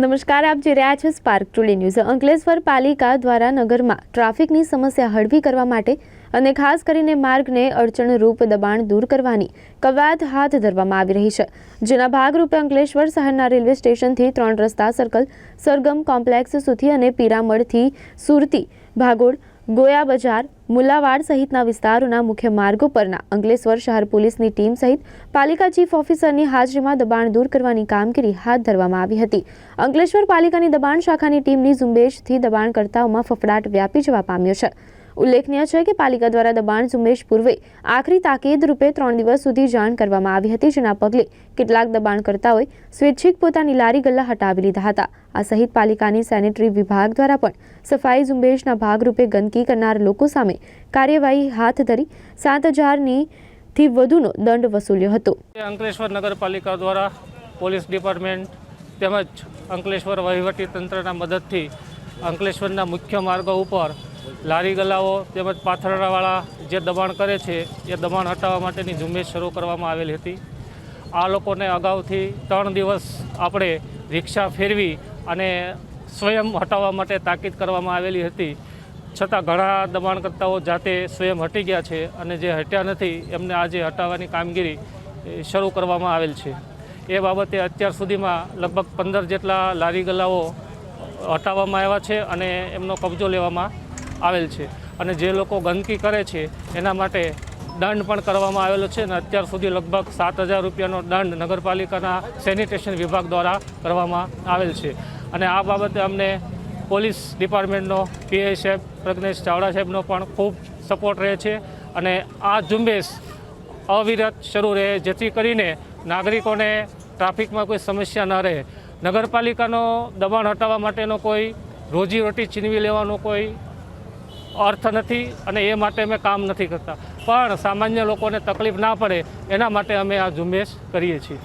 નમસ્કાર, આપ જોઈ રહ્યા છો સ્પાર્ક ટુડે ન્યૂઝ। અંકલેશ્વર પાલિકા દ્વારા નગરમાં ટ્રાફિકની સમસ્યા હળવી કરવા માટે અને ખાસ કરીને માર્ગને અડચણરૂપ દબાણ દૂર કરવાની કવાયત હાથ ધરવામાં આવી રહી છે, જેના ભાગરૂપે અંકલેશ્વર શહેરના રેલવે સ્ટેશનથી 3 રસ્તા સર્કલ, સરગમ કોમ્પ્લેક્સ સુધી અને પિરામડથી સુરતી, ભાગોળ, ગોયા બજાર, મુલાવાડ સહિતના વિસ્તારોના મુખ્ય માર્ગો પરના અંકલેશ્વર શહેર પોલીસની ટીમ સહિત પાલિકા ચીફ ઓફિસરની હાજરીમાં દબાણ દૂર કરવાની કામગીરી હાથ ધરવામાં આવી હતી। અંકલેશ્વર પાલિકાની દબાણ શાખાની ટીમની ઝુંબેશથી દબાણકર્તાઓમાં ફફડાટ વ્યાપી જવા પામ્યો છે। ઉલ્લેખનીય છે કે પાલિકા દ્વારા દબાણ ઝુંબેશ પૂર્વે આખરી તાકીદ રૂપે 3 દિવસ સુધી જાણ કરવામાં આવી હતી, જેના પગલે કેટલાક દબાણકર્તાઓએ સ્વૈચ્છિક પોતાની લારી ગલ્લા હટાવી લીધા હતા। આ સહિત પાલિકાની સેનેટરી વિભાગ દ્વારા પણ સફાઈ ઝુંબેશના ભાગરૂપે ગંદકી કરનાર લોકો સામે કાર્યવાહી હાથ ધરી 7,000થી વધુનો દંડ વસૂલ્યો હતો। અંકલેશ્વર નગરપાલિકા દ્વારા પોલીસ ડિપાર્ટમેન્ટ તેમજ અંકલેશ્વર વહીવટી તંત્રના મદદથી અંકલેશ્વરના મુખ્ય માર્ગો ઉપર લારી ગલ્લાઓ તેમજ પાથરણાવાળા જે દબાણ કરે છે એ દબાણ હટાવવા માટેની ઝુંબેશ શરૂ કરવામાં આવેલી હતી। આ લોકોને અગાઉથી 3 દિવસ આપણે રિક્ષા ફેરવી અને સ્વયં હટાવવા માટે તાકીદ કરવામાં આવેલી હતી, છતાં ઘણા દબાણકર્તાઓ જાતે સ્વયં હટી ગયા છે અને જે હટ્યા નથી એમને આજે હટાવવાની કામગીરી શરૂ કરવામાં આવેલ છે। એ બાબતે અત્યાર સુધીમાં લગભગ 15 જેટલા લારી ગલ્લાઓ હટાવવામાં આવ્યા છે અને એમનો કબજો લેવામાં આવેલ છે અને જે લોકો ગંદકી કરે છે એના માટે દંડ પણ કરવામાં આવેલો છે અને અત્યાર સુધી લગભગ 7,000 રૂપિયાનો દંડ નગરપાલિકાના સેનિટેશન વિભાગ દ્વારા કરવામાં આવેલ છે અને આ બાબતે અમને પોલીસ ડિપાર્ટમેન્ટનો પીઆઈ સાહેબ પ્રજ્ઞેશ ચાવડા સાહેબનો પણ ખૂબ સપોર્ટ રહે છે અને આ ઝુંબેશ અવિરત શરૂ રહે, જેથી કરીને નાગરિકોને ટ્રાફિકમાં કોઈ સમસ્યા ન રહે। નગરપાલિકાનો દબાણ હટાવવા માટેનો કોઈ રોજીરોટી છીનવી લેવાનો કોઈ અર્થ નથી અને એ માટે અમે કામ નથી કરતા, પણ સામાન્ય લોકોને તકલીફ ના પડે એના માટે અમે આ ઝુંબેશ કરીએ છીએ।